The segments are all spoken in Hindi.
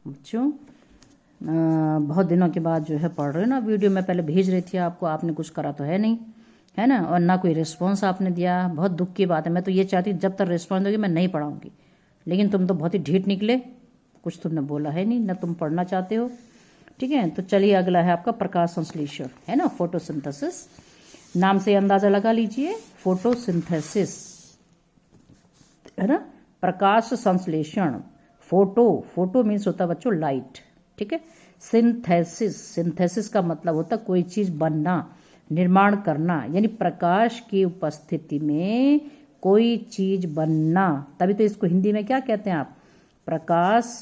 बच्चों बहुत दिनों के बाद जो है पढ़ रहे हो ना वीडियो, मैं पहले भेज रही थी आपको, आपने कुछ करा तो है नहीं, है ना, और ना कोई रिस्पॉन्स आपने दिया। बहुत दुख की बात है, मैं तो ये चाहती जब तक रिस्पॉन्स दोगे मैं नहीं पढ़ाऊंगी, लेकिन तुम तो बहुत ही ढीठ निकले, कुछ तुमने बोला है नहीं, ना तुम पढ़ना चाहते हो। ठीक है, तो चलिए अगला है आपका प्रकाश संश्लेषण, है ना, फोटोसिंथेसिस। नाम से अंदाजा लगा लीजिए, फोटोसिंथेसिस, है ना, प्रकाश संश्लेषण। फोटो मीन्स होता है बच्चों लाइट, ठीक है। सिंथेसिस का मतलब होता है कोई चीज बनना, निर्माण करना, यानी प्रकाश की उपस्थिति में कोई चीज बनना, तभी तो इसको हिंदी में क्या कहते हैं आप, प्रकाश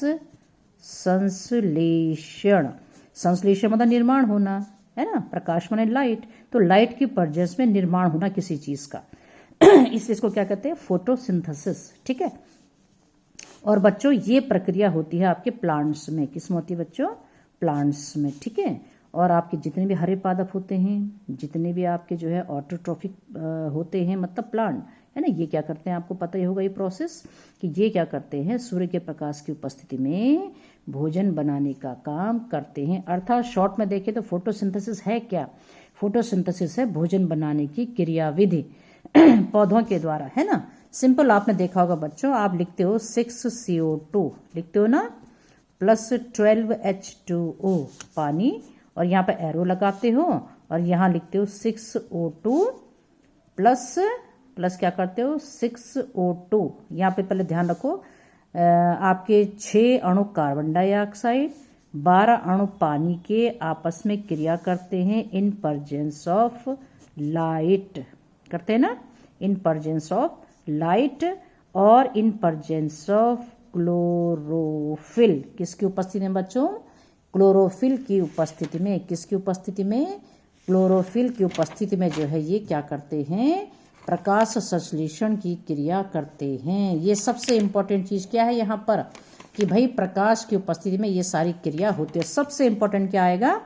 संश्लेषण। संश्लेषण मतलब निर्माण होना, है ना, प्रकाश माने लाइट, तो लाइट की प्रेजेंस में निर्माण होना किसी चीज का इसलिए इसको क्या कहते हैं, फोटोसिंथेसिस। ठीक है, और बच्चों ये प्रक्रिया होती है आपके प्लांट्स में, किसमें होती है बच्चों, प्लांट्स में। ठीक है, और आपके जितने भी हरे पादप होते हैं, जितने भी आपके जो है ऑटोट्रॉफिक होते हैं, मतलब प्लांट, है ना, ये क्या करते हैं, आपको पता ही होगा ये प्रोसेस, कि ये क्या करते हैं, सूर्य के प्रकाश की उपस्थिति में भोजन बनाने का काम करते हैं। अर्थात शॉर्ट में देखें तो फोटोसिंथेसिस है क्या, फोटोसिंथेसिस है भोजन बनाने की क्रियाविधि पौधों के द्वारा, है ना। सिंपल आपने देखा होगा बच्चों, आप लिखते हो 6CO2 लिखते हो ना, प्लस 12H2O पानी, और यहाँ पे एरो लगाते हो, और यहाँ लिखते हो 6O2 प्लस क्या करते हो, 6O2। यहाँ पे पहले ध्यान रखो, आपके 6 अणु कार्बन डाइऑक्साइड, 12 अणु पानी के आपस में क्रिया करते हैं इन प्रेजेंस ऑफ लाइट, करते हैं ना, इन प्रेजेंस ऑफ लाइट और इन प्रेजेंस ऑफ क्लोरोफिल। किसकी उपस्थिति में बच्चों, क्लोरोफिल की उपस्थिति में, किसकी उपस्थिति में, क्लोरोफिल की उपस्थिति में जो है ये क्या करते हैं, प्रकाश संश्लेषण की क्रिया करते हैं। ये सबसे इंपॉर्टेंट चीज क्या है यहाँ पर, कि भाई प्रकाश की उपस्थिति में ये सारी क्रिया होती है। सबसे इंपॉर्टेंट क्या आएगा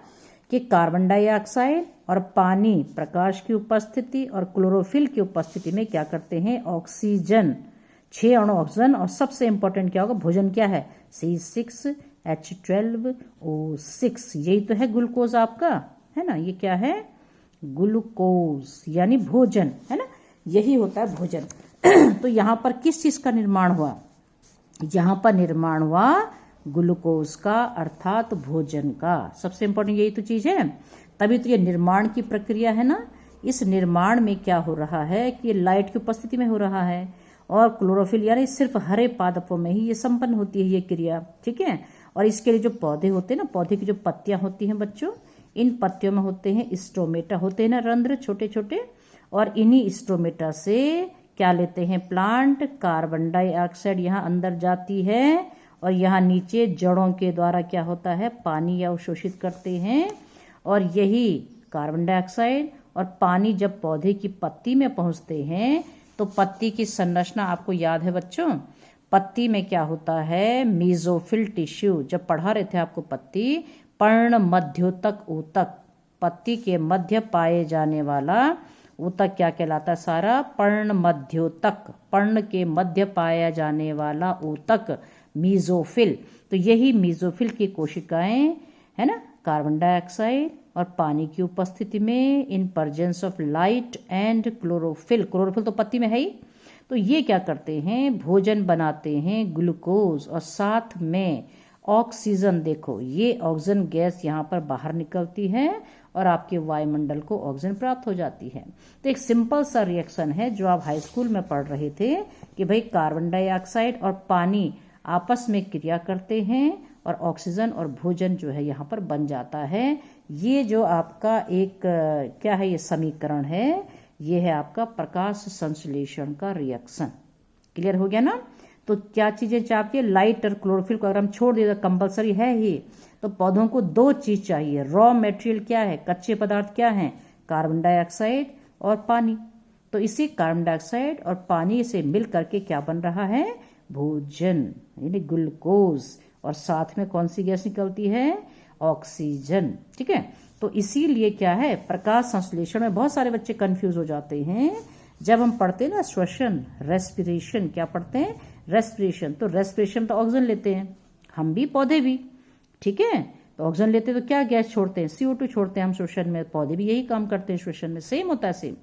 कि कार्बन डाइऑक्साइड और पानी प्रकाश की उपस्थिति और क्लोरोफिल की उपस्थिति में क्या करते हैं, ऑक्सीजन, 6 अणु ऑक्सीजन, और सबसे इंपॉर्टेंट क्या होगा, भोजन क्या है, C6H12O6, यही तो है ग्लूकोज आपका, है ना, ये क्या है, ग्लूकोज यानी भोजन, है ना, यही होता है भोजन तो यहाँ पर किस चीज का निर्माण हुआ, यहाँ पर निर्माण हुआ ग्लूकोज का, अर्थात भोजन का। सबसे इंपॉर्टेंट यही तो चीज है, तभी तो ये निर्माण की प्रक्रिया है ना। इस निर्माण में क्या हो रहा है कि लाइट की उपस्थिति में हो रहा है, और क्लोरोफिल यानी सिर्फ हरे पादपों में ही ये संपन्न होती है ये क्रिया। ठीक है, और इसके लिए जो पौधे होते हैं ना, पौधे की जो पत्तियां होती हैं बच्चों, इन पत्तियों में होते हैं स्टोमेटा, होते हैं ना रंध्र छोटे छोटे, और इन्हीं स्टोमेटा से क्या लेते हैं प्लांट, कार्बन डाइऑक्साइड यहाँ अंदर जाती है, और यहाँ नीचे जड़ों के द्वारा क्या होता है, पानी या अवशोषित करते हैं, और यही कार्बन डाइऑक्साइड और पानी जब पौधे की पत्ती में पहुंचते हैं तो पत्ती की संरचना आपको याद है बच्चों, पत्ती में क्या होता है, मेसोफिल टिश्यू, जब पढ़ा रहे थे आपको पत्ती, पर्ण मध्योतक ऊतक, पत्ती के मध्य पाए जाने वाला ऊतक क्या कहलाता है, सारा पर्ण मध्योतक, पर्ण के मध्य पाया जाने वाला ऊतक मीजोफिल। तो यही मीजोफिल की कोशिकाएं, है ना, कार्बन डाइऑक्साइड और पानी की उपस्थिति में in presence of light and chlorophyll, chlorophyll तो पत्ती में है ही, तो ये क्या करते हैं, भोजन बनाते हैं ग्लूकोज, और साथ में ऑक्सीजन। देखो ये ऑक्सीजन गैस यहाँ पर बाहर निकलती है और आपके वायुमंडल को ऑक्सीजन प्राप्त हो जाती है। तो एक सिंपल सा रिएक्शन है जो आप हाई स्कूल में पढ़ रहे थे, कि भाई कार्बन डाइऑक्साइड और पानी आपस में क्रिया करते हैं और ऑक्सीजन और भोजन जो है यहाँ पर बन जाता है। ये जो आपका एक क्या है, ये समीकरण है, ये है आपका प्रकाश संश्लेषण का रिएक्शन। क्लियर हो गया ना। तो क्या चीजें चाहिए, लाइट और क्लोरोफिल को अगर हम छोड़ दें, कंपलसरी है ही, तो पौधों को 2 चीज चाहिए, रॉ मटेरियल क्या है, कच्चे पदार्थ क्या है, कार्बन डाइऑक्साइड और पानी। तो इसी कार्बन डाइऑक्साइड और पानी से मिल करके क्या बन रहा है, भोजन यानी ग्लूकोज, और साथ में कौन सी गैस निकलती है, ऑक्सीजन। ठीक है, तो इसीलिए क्या है, प्रकाश संश्लेषण में बहुत सारे बच्चे कंफ्यूज हो जाते हैं जब हम पढ़ते हैं ना श्वसन, रेस्पिरेशन, क्या पढ़ते हैं, रेस्पिरेशन, तो रेस्पिरेशन तो ऑक्सीजन लेते हैं, हम भी पौधे भी, ठीक है। तो ऑक्सीजन लेते तो क्या गैस छोड़ते हैं, CO2 छोड़ते हैं हम श्वसन में, पौधे भी यही काम करते हैं श्वसन में, सेम होता है सेम।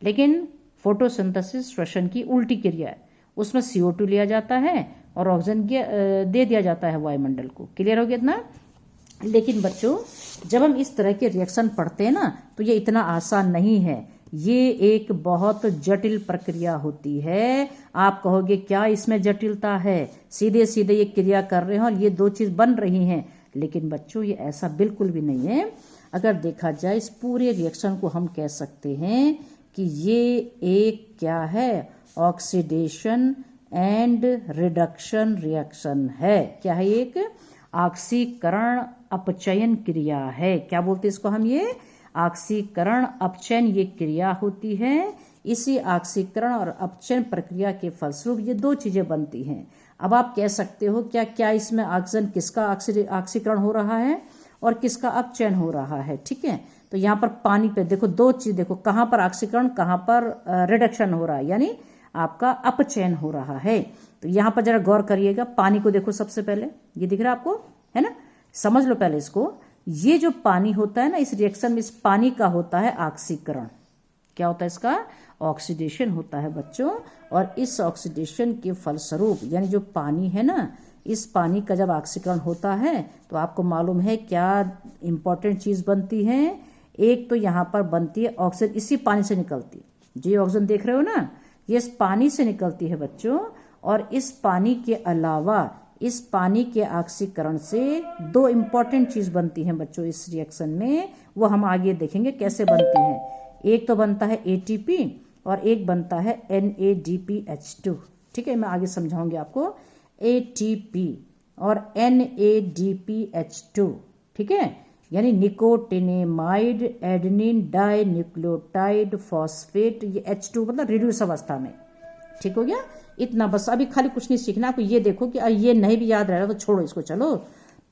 लेकिन फोटोसिंथेसिस श्वसन की उल्टी क्रिया है, उसमें CO2 लिया जाता है और ऑक्सीजन दे दिया जाता है वायुमंडल को। क्लियर हो गया इतना। लेकिन बच्चों जब हम इस तरह के रिएक्शन पढ़ते हैं ना तो ये इतना आसान नहीं है, ये एक बहुत जटिल प्रक्रिया होती है। आप कहोगे क्या इसमें जटिलता है, सीधे सीधे ये क्रिया कर रहे हैं और ये दो चीज बन रही हैं, लेकिन बच्चों ये ऐसा बिल्कुल भी नहीं है। अगर देखा जाए इस पूरे रिएक्शन को हम कह सकते हैं कि ये एक क्या है, ऑक्सीडेशन एंड रिडक्शन रिएक्शन है। क्या है, एक ऑक्सीकरण अपचयन क्रिया है। क्या बोलते हैं इसको हम, ये ऑक्सीकरण अपचयन ये क्रिया होती है। इसी ऑक्सीकरण और अपचयन प्रक्रिया के फलस्वरूप ये दो चीजें बनती हैं। अब आप कह सकते हो क्या क्या इसमें ऑक्सीजन किसका ऑक्सीकरण हो रहा है और किसका अपचयन हो रहा है, ठीक है। तो यहाँ पर पानी पे देखो दो चीज, देखो कहाँ पर ऑक्सीकरण कहाँ पर रिडक्शन हो रहा है, यानी आपका अपचयन हो रहा है। तो यहाँ पर जरा गौर करिएगा, पानी को देखो सबसे पहले, ये दिख रहा है आपको, है ना, समझ लो पहले इसको। ये जो पानी होता है ना इस रिएक्शन में, इस पानी का होता है ऑक्सीकरण। क्या होता है इसका, ऑक्सीडेशन होता है बच्चों। और इस ऑक्सीडेशन के फलस्वरूप यानी जो पानी है ना, इस पानी का जब ऑक्सीकरण होता है तो आपको मालूम है क्या इंपॉर्टेंट चीज बनती है। एक तो यहाँ पर बनती है ऑक्सीजन, इसी पानी से निकलती है, जो ऑक्सीजन देख रहे हो ना ये इस पानी से निकलती है बच्चों। और इस पानी के अलावा इस पानी के ऑक्सीकरण से दो इंपॉर्टेंट चीज बनती हैं बच्चों इस रिएक्शन में, वो हम आगे देखेंगे कैसे बनती हैं। एक तो बनता है ATP और एक बनता है NADPH2, ठीक है, मैं आगे समझाऊंगी आपको। ATP और NADPH2, ठीक है, यानी nicotinamide adenine dinucleotide phosphate, ये H2 मतलब रिड्यूस अवस्था में, ठीक हो गया। इतना बस, अभी खाली कुछ नहीं सीखना आपको। ये देखो कि ये नहीं भी याद रहेगा तो छोड़ो इसको, चलो।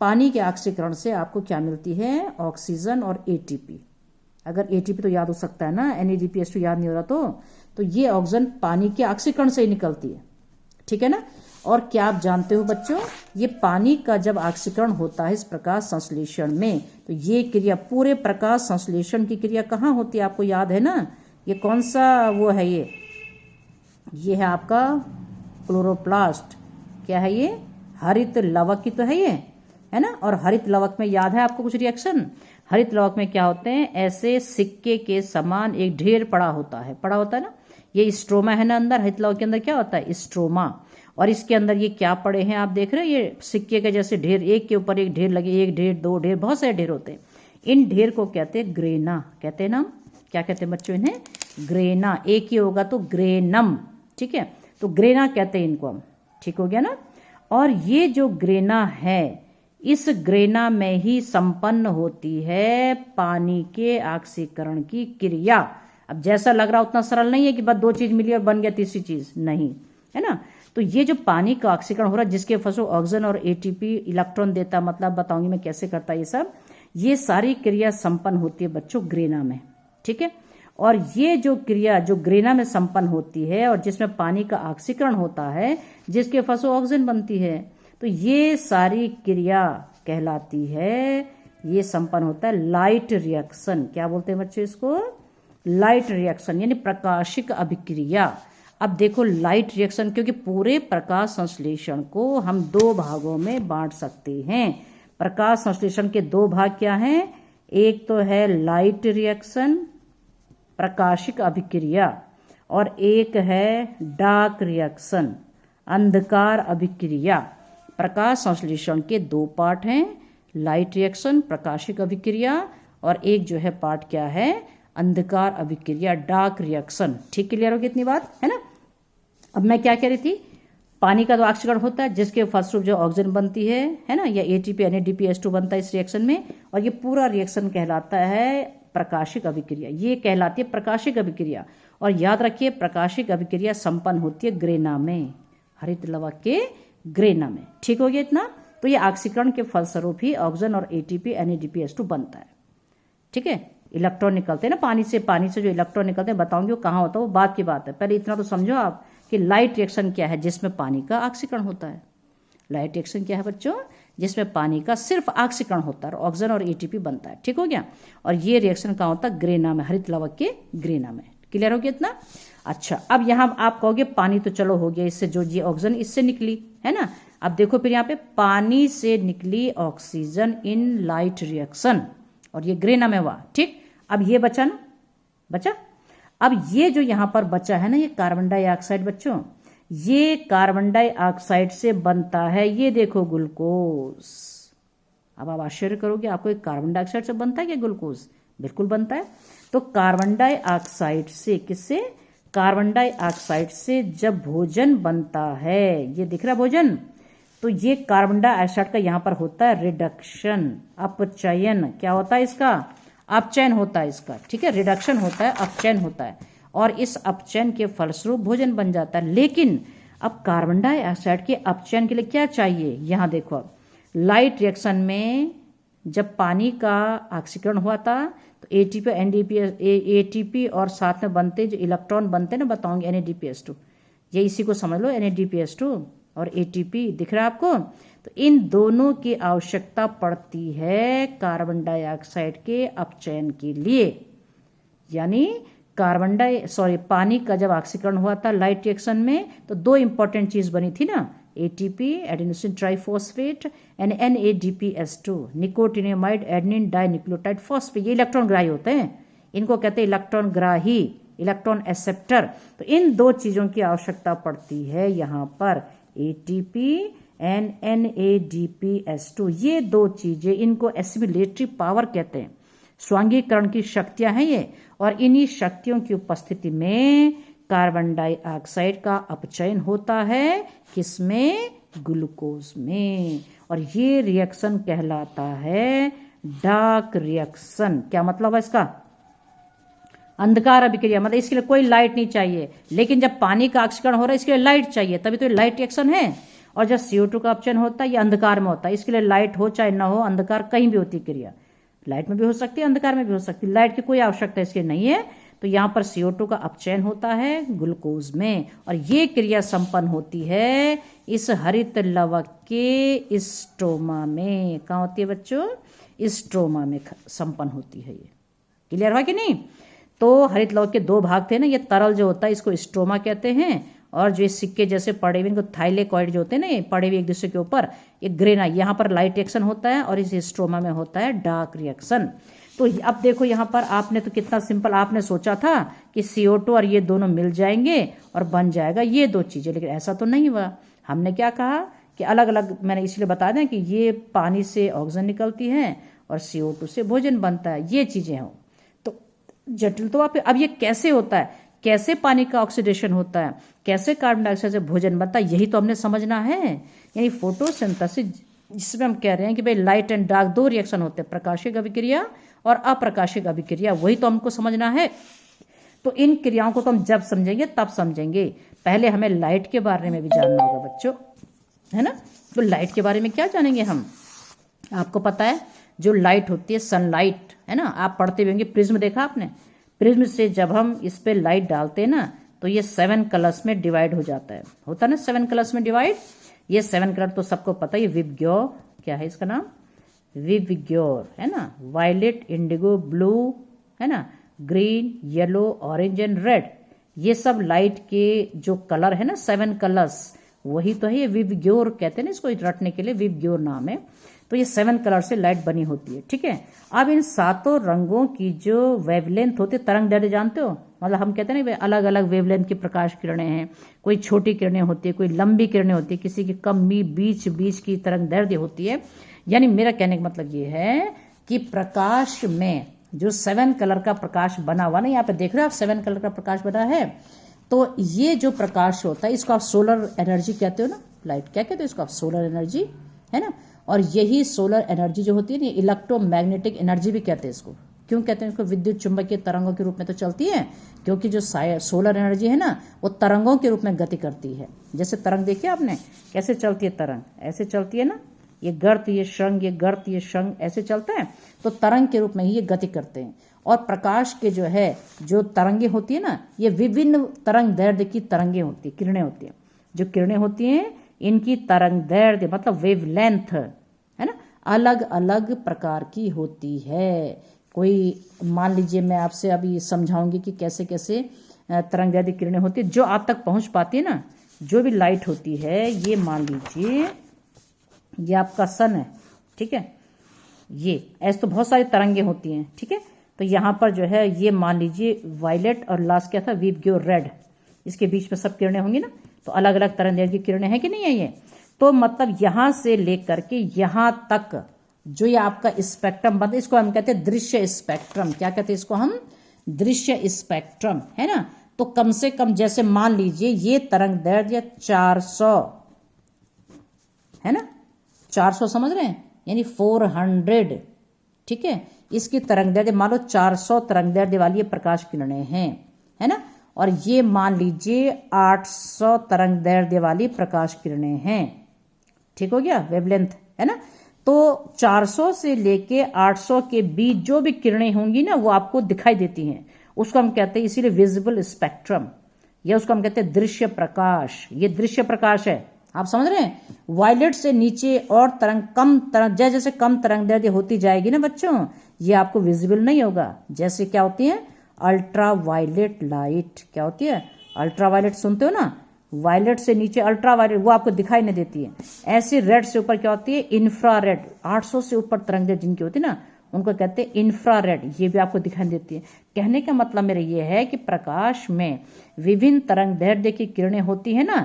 पानी के ऑक्सीकरण से आपको क्या मिलती है, ऑक्सीजन और ATP। अगर ATP तो याद हो सकता है ना, NADPH2 याद नहीं हो रहा तो ये ऑक्सीजन पानी के ऑक्सीकरण से ही निकलती है, ठीक है ना। और क्या आप जानते हो बच्चों, ये पानी का जब ऑक्सीकरण होता है इस प्रकाश संश्लेषण में, तो ये क्रिया पूरे प्रकाश संश्लेषण की क्रिया कहाँ होती है, आपको याद है ना। ये कौन सा वो है, ये है आपका क्लोरोप्लास्ट। क्या है ये, हरित लवक की तो है ये, है ना। और हरित लवक में याद है आपको कुछ रिएक्शन, हरित लवक में क्या होते हैं, ऐसे सिक्के के समान एक ढेर पड़ा होता है ना। ये स्ट्रोमा है ना अंदर, हरित लवक के अंदर क्या होता है, स्ट्रोमा। और इसके अंदर ये क्या पड़े हैं आप देख रहे हो, ये सिक्के के जैसे ढेर, एक के ऊपर एक ढेर लगे, एक ढेर दो ढेर, बहुत सारे ढेर होते हैं। इन ढेर को कहते हैं ग्रेना, कहते हैं ना, क्या कहते हैं बच्चों इन्हें, ग्रेना। एक ही होगा तो ग्रेनम, ठीक है, तो ग्रेना कहते हैं इनको हम, ठीक हो गया ना। और ये जो ग्रेना है, इस ग्रेना में ही संपन्न होती है पानी के ऑक्सीकरण की क्रिया। अब जैसा लग रहा उतना सरल नहीं है कि बस दो चीज मिली और बन गया तीसरी चीज, नहीं, है ना। तो ये जो पानी का ऑक्सीकरण हो रहा है जिसके फसो ऑक्सीजन और ATP इलेक्ट्रॉन देता, मतलब बताऊंगी मैं कैसे करता है ये सब, ये सारी क्रिया संपन्न होती है बच्चों ग्रेना में, ठीक है। और ये जो क्रिया जो ग्रेना में संपन्न होती है और जिसमें पानी का ऑक्सीकरण होता है जिसके फसो ऑक्सीजन बनती है, तो ये सारी क्रिया कहलाती है, ये संपन्न होता है लाइट रिएक्शन। क्या बोलते हैं बच्चों इसको, लाइट रिएक्शन, यानी प्रकाशिक अभिक्रिया। अब देखो लाइट रिएक्शन, क्योंकि पूरे प्रकाश संश्लेषण को हम दो भागों में बांट सकते हैं। प्रकाश संश्लेषण के दो भाग क्या हैं, एक तो है लाइट रिएक्शन प्रकाशिक अभिक्रिया, और एक है डार्क रिएक्शन अंधकार अभिक्रिया। प्रकाश संश्लेषण के दो पार्ट हैं, लाइट रिएक्शन प्रकाशिक अभिक्रिया, और एक जो है पार्ट क्या है, अंधकार अभिक्रिया डार्क रिएक्शन। ठीक क्लियर होगी इतनी बात, है ना। अब मैं क्या कह रही थी, पानी का तो ऑक्सीकरण होता है जिसके फलस्वरूप जो ऑक्सीजन बनती है ना, या ATP NADPH2 बनता है इस रिएक्शन में, और ये पूरा रिएक्शन कहलाता है प्रकाशिक अभिक्रिया, ये कहलाती है प्रकाशिक अभिक्रिया। और याद रखिए प्रकाशिक अभिक्रिया संपन्न होती है ग्रेना में, हरित लवक के ग्रेना में। ठीक हो गया इतना। तो ये ऑक्सीकरण के फलस्वरूप ही ऑक्सीजन और ATP NADPH2 बनता है। ठीक है, इलेक्ट्रॉन निकलते हैं ना पानी से जो इलेक्ट्रॉन निकलते हैं बताऊंगी वो कहाँ होता है, वो बात की बात है। पहले इतना तो समझो आप कि लाइट रिएक्शन क्या है, जिसमें पानी का ऑक्सीकरण होता है। लाइट रिएक्शन क्या है बच्चों, जिसमें पानी का सिर्फ ऑक्सीकरण होता है, ऑक्सीजन और एटीपी बनता है। ठीक हो गया। और ये रिएक्शन कहाँ होता है? ग्रेना में, हरित लवक के ग्रेना में। क्लियर हो गया इतना? अच्छा, अब यहाँ आप कहोगे पानी तो चलो हो गया, इससे जो ये ऑक्सीजन इससे निकली है ना। अब देखो फिर यहाँ पे पानी से निकली ऑक्सीजन इन लाइट रिएक्शन, और ये ग्रेना में हुआ। ठीक, अब ये बचा ना, बचा। अब ये जो यहाँ पर बचा है ना, ये कार्बन डाइऑक्साइड बच्चों, ये कार्बन डाइऑक्साइड से बनता है, ये देखो ग्लूकोज। अब आप आश्चर्य करोगे, आपको एक कार्बन डाइऑक्साइड से बनता है क्या ग्लूकोज? बिल्कुल बनता है। तो कार्बन डाइऑक्साइड से, किससे? कार्बन डाइऑक्साइड से जब भोजन बनता है, ये दिख रहा भोजन, तो ये कार्बन डाइऑक्साइड का यहाँ पर होता है रिडक्शन, अपचयन। क्या होता है इसका? अपचयन होता है इसका। ठीक है, रिडक्शन होता है, अपचयन होता है, और इस अपचयन के फलस्वरूप भोजन बन जाता है। लेकिन अब कार्बन डाइऑक्साइड के अपचयन के लिए क्या चाहिए? यहाँ देखो, अब लाइट रिएक्शन में जब पानी का ऑक्सीकरण हुआ था तो एटीपी एनडीपी एटीपी और साथ में बनते जो इलेक्ट्रॉन बनते ना, बताऊंगे NADPH2, ये इसी को समझ लो, NADPH2 और एटीपी दिख रहा है आपको। तो इन दोनों की आवश्यकता पड़ती है कार्बन डाइऑक्साइड के अपचयन के लिए। यानी पानी का जब ऑक्सीकरण हुआ था लाइट रिएक्शन में, तो दो इंपॉर्टेंट चीज बनी थी ना, ATP adenosine triphosphate and NADPH2, nicotinamide adenine dinucleotide phosphate. ये इलेक्ट्रॉन ग्राही होते हैं, इनको कहते हैं इलेक्ट्रॉन ग्राही, इलेक्ट्रॉन एक्सेप्टर। तो इन दो चीजों की आवश्यकता पड़ती है यहाँ पर, एटीपी एंड NADPH2। ये दो चीजें, इनको एसिमिलेटरी पावर कहते हैं, स्वांगीकरण की शक्तियां हैं ये। और इन्हीं शक्तियों की उपस्थिति में कार्बन डाइऑक्साइड का अपचयन होता है, किसमें? ग्लूकोज में। और ये रिएक्शन कहलाता है डार्क रिएक्शन। क्या मतलब है इसका? अंधकार अभिक्रिया, मतलब इसके लिए कोई लाइट नहीं चाहिए, लेकिन जब पानी का ऑक्सीकरण हो रहा है इसके लिए लाइट चाहिए, तभी तो लाइट रिएक्शन है। और जब CO2 का अपचयन होता है ये अंधकार में होता है, इसके लिए लाइट हो चाहे ना हो, अंधकार कहीं भी होती क्रिया, लाइट में भी हो सकती है, अंधकार में भी हो सकती है, लाइट की कोई आवश्यकता इसके नहीं है। तो यहाँ पर CO2 का अपचयन होता है ग्लूकोज में, और ये क्रिया संपन्न होती है इस हरित लवक के स्ट्रोमा में। कहाँ होती है बच्चों? स्ट्रोमा में संपन्न होती है ये। क्लियर हुआ कि नहीं? तो हरित लवक के दो भाग थे ना, ये तरल जो होता है इसको स्ट्रोमा कहते हैं, और जो सिक्के जैसे पड़े हुए इनको थाइलेकॉइड जो होते हैं ना, ये पड़े हुए एक दूसरे के ऊपर, ये ग्रेना, यहाँ पर लाइट रिएक्शन होता है और इस स्ट्रोमा में होता है डार्क रिएक्शन। तो अब देखो यहाँ पर आपने तो कितना सिंपल, आपने सोचा था कि CO2 और ये दोनों मिल जाएंगे और बन जाएगा ये दो चीजें, लेकिन ऐसा तो नहीं हुआ। हमने क्या कहा कि अलग अलग, मैंने इसलिए बता दें कि ये पानी से ऑक्सीजन निकलती है और CO2 से भोजन बनता है, ये चीजें हो। तो जटिल तो आप, अब ये कैसे होता है, कैसे पानी का ऑक्सीडेशन होता है, कैसे कार्बन डाइऑक्साइड से भोजन बनता है, यही तो हमने समझना है। यानी फोटोसिंथेसिस, जिसमें हम कह रहे हैं कि भाई लाइट एंड डार्क दो रिएक्शन होते हैं, प्रकाशिक अभिक्रिया और अप्रकाशिक अभिक्रिया, वही तो हमको समझना है। तो इन क्रियाओं को तो हम जब समझेंगे तब समझेंगे, पहले हमें लाइट के बारे में भी जानना होगा बच्चों, है ना। तो लाइट के बारे में क्या जानेंगे हम? आपको पता है जो लाइट होती है सनलाइट, है ना, आप पढ़ते होंगे, प्रिज्म देखा आपने, प्रिज्म से जब हम इस पे लाइट डालते हैं ना तो ये 7 कलर्स में डिवाइड हो जाता है, होता है ना 7 कलर्स में डिवाइड। ये 7 कलर तो सबको पता है, ये विबग्योर, क्या है इसका नाम? विबग्योर, है ना, वायलेट, इंडिगो, ब्लू, है ना, green, yellow, orange and red, ये सब लाइट के जो कलर है ना 7 कलर्स, वही तो है ये विबग्योर कहते हैं ना, इसको रटने के लिए विबग्योर नाम है। तो ये 7 कलर से लाइट बनी होती है, ठीक है। अब इन सातों रंगों की जो वेवलेंथ होती है, तरंग दैर्ध्य जानते हो, मतलब हम कहते हैं ना अलग अलग वेवलेंथ की प्रकाश किरणें हैं, कोई छोटी किरणें होती है, कोई लंबी किरणें होती है, किसी की कम बीच बीच की तरंग दैर्ध्य होती है। यानी मेरा कहने का मतलब ये है कि प्रकाश में जो 7 कलर का प्रकाश बना हुआ ना, यहाँ पे देख रहे हो आप 7 कलर का प्रकाश बना है, तो ये जो प्रकाश होता है इसको आप सोलर एनर्जी कहते हो ना, लाइट क्या कहते हो इसको आप? सोलर एनर्जी, है ना। और यही सोलर एनर्जी जो होती है ना, इलेक्ट्रोमैग्नेटिक एनर्जी भी कहते हैं इसको। क्यों कहते हैं इसको? विद्युत चुंबकीय तरंगों के रूप में तो चलती है, क्योंकि जो सोलर एनर्जी है ना वो तरंगों के रूप में गति करती है। जैसे तरंग देखिए आपने कैसे चलती है, तरंग ऐसे चलती है ना, ये गर्त, ये श्रृंग, ये गर्त, ये श्रृंग, ऐसे चलता है। तो तरंग के रूप में ही ये गति करते हैं। और प्रकाश के जो है जो तरंगे होती है ना, ये विभिन्न तरंग दैर्ध्य की तरंगे होती है, किरणें होती हैं। जो किरणें होती हैं इनकी तरंग दैर्ध्य मतलब वेवलेंथ, अलग अलग प्रकार की होती है। कोई मान लीजिए मैं आपसे अभी समझाऊंगी कि कैसे कैसे तरंगदैर्ध्य किरणें होती है जो आप तक पहुंच पाती है ना। जो भी लाइट होती है, ये मान लीजिए ये आपका सन है, ठीक है। ये ऐसे तो बहुत सारी तरंगे होती हैं, ठीक है। तो यहाँ पर जो है ये मान लीजिए वायलेट और लास्ट क्या था, वीबग्यो रेड, इसके बीच में सब किरणें होंगी ना। तो अलग अलग तरंगदैर्ध्य की किरणें हैं कि नहीं है ये। तो मतलब यहां से लेकर के यहां तक जो ये आपका स्पेक्ट्रम बनता है, इसको हम कहते हैं दृश्य स्पेक्ट्रम। क्या कहते हैं इसको हम, दृश्य स्पेक्ट्रम, है ना। तो कम से कम जैसे मान लीजिए ये तरंगदैर्ध्य 400 है ना, 400 समझ रहे हैं, यानी 400, ठीक है। इसकी तरंगदैर्ध्य मान लो 400 तरंगदैर्ध्य वाली ये प्रकाश किरणें हैं, है ना। और ये मान लीजिए 800 तरंगदैर्ध्य वाली प्रकाश किरणें हैं, ठीक हो गया, वेवलेंथ, है ना। तो 400 से लेके 800 के बीच जो भी किरणें होंगी ना वो आपको दिखाई देती हैं, उसको हम कहते हैं इसीलिए विजिबल स्पेक्ट्रम, या उसको हम कहते हैं दृश्य प्रकाश। ये दृश्य प्रकाश है, आप समझ रहे हैं। वायलेट से नीचे और कम तरंग जैसे कम तरंगदैर्ध्य होती जाएगी ना बच्चों, ये आपको विजिबल नहीं होगा। जैसे क्या होती है, अल्ट्रा वायलेट लाइट, क्या होती है, अल्ट्रा वायलेट सुनते हो ना, वायलेट से नीचे अल्ट्रा वायलेट, वो आपको दिखाई नहीं देती है। ऐसे रेड से ऊपर क्या होती है, इंफ्रारेड, 800 से ऊपर तरंगदैर्ध्य जिनकी होती है ना उनको कहते हैं इंफ्रारेड, ये भी आपको दिखाई देती है। कहने का मतलब मेरा ये है कि प्रकाश में विभिन्न तरंगदैर्ध्य की किरणें होती है ना,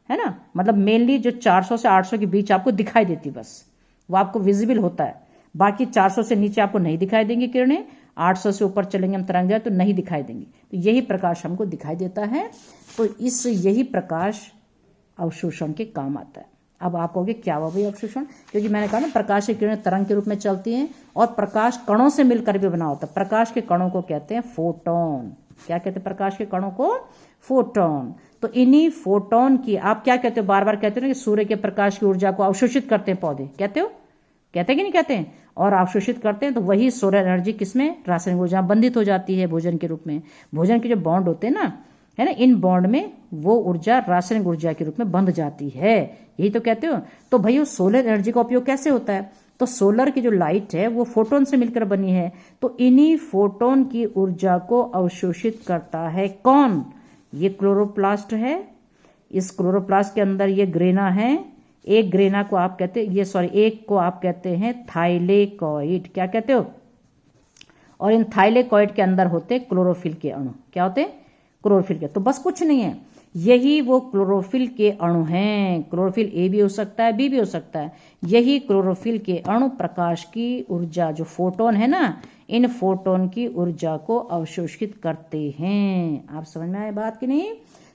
है ना। मतलब मेनली जो 400 से 800 के बीच आपको दिखाई देती, बस वो आपको विजिबल होता है। बाकी 400 से नीचे आपको नहीं दिखाई देंगी किरणें, 800 से ऊपर चलेंगे हम तरंगदैर्ध्य तो नहीं दिखाई देंगी। तो यही प्रकाश हमको दिखाई देता है। तो इस यही प्रकाश अवशोषण के काम आता है। अब आप कहोगे क्या हुआ भाई अवशोषण, क्योंकि मैंने कहा ना प्रकाश की किरणें तरंग के रूप में चलती हैं और प्रकाश कणों से मिलकर भी बना होता है। प्रकाश के कणों को कहते हैं फोटोन। क्या कहते हैं प्रकाश के कणों को, फोटोन। तो इन्हीं फोटोन की आप क्या कहते हो, बार बार कहते हो ना कि सूर्य के प्रकाश की ऊर्जा को अवशोषित करते हैं पौधे, कहते हो, कहते हैं कि नहीं कहते हैं। और अवशोषित करते हैं तो वही सोलर एनर्जी किसमें, रासायनिक ऊर्जा बंधित हो जाती है भोजन के रूप में। भोजन के जो बॉन्ड होते हैं ना, है ना, इन बॉन्ड में वो ऊर्जा रासायनिक ऊर्जा के रूप में बंध जाती है, यही तो कहते हो। तो भाई सोलर एनर्जी का उपयोग कैसे होता है, तो सोलर की जो लाइट है वो फोटोन से मिलकर बनी है। तो इन्हीं फोटोन की ऊर्जा को अवशोषित करता है कौन, ये क्लोरोप्लास्ट है। इस क्लोरोप्लास्ट के अंदर ये ग्रेना है, एक ग्रेना को आप कहते हैं एक को आप कहते हैं थाइलेकॉइड, क्या कहते हो। और इन थाइलेकॉइड के अंदर होते क्लोरोफिल के अणु, क्या होते हैं, क्लोरोफिल के। तो बस कुछ नहीं है, यही वो क्लोरोफिल के अणु हैं। क्लोरोफिल ए भी हो सकता है, बी भी हो सकता है। यही क्लोरोफिल के अणु प्रकाश की ऊर्जा, जो फोटोन है ना, इन फोटोन की ऊर्जा को अवशोषित करते हैं। आप समझ में आए बात कि नहीं।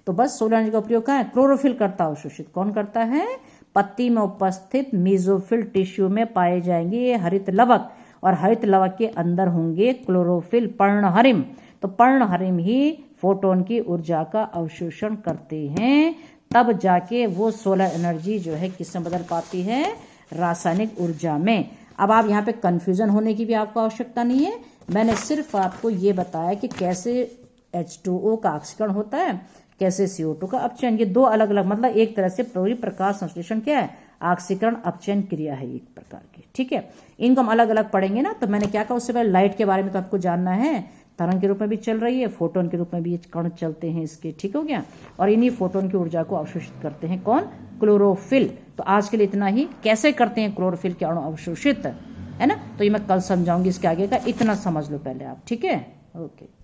तो बस सोलर एनर्जी का उपयोग कहाँ है, क्लोरोफिल करता है अवशोषित। कौन करता है, पत्ती में उपस्थित मेसोफिल टिश्यू में पाए जाएंगे ये हरित लवक, और हरित लवक के अंदर होंगे क्लोरोफिल, पर्णहरिम। तो पर्णहरिम ही फोटोन की ऊर्जा का अवशोषण करते हैं, तब जाके वो सोलर एनर्जी जो है किसमें बदल पाती है, रासायनिक ऊर्जा में। अब आप यहाँ पे कंफ्यूजन होने की भी आपको आवश्यकता नहीं है। मैंने सिर्फ आपको ये बताया कि कैसे H2O का ऑक्सीकरण होता है, कैसे CO2 का अपचयन। ये दो अलग अलग, मतलब एक तरह से पूरी प्रकाश संश्लेषण क्या है, ऑक्सीकरण अपचयन क्रिया है एक प्रकार की, ठीक है। इनको हम अलग अलग पढ़ेंगे ना। तो मैंने क्या कहा उससे पहले लाइट के बारे में तो आपको जानना है, तरंग के रूप में भी चल रही है, फोटोन के रूप में भी ये कण चलते हैं इसके, ठीक हो गया। और इन्हीं फोटोन की ऊर्जा को अवशोषित करते हैं कौन, क्लोरोफिल। तो आज के लिए इतना ही, कैसे करते हैं क्लोरोफिल के अणु अवशोषित, है ना। तो ये मैं कल समझाऊंगी, इसके आगे का इतना समझ लो पहले आप, ठीक है, ओके।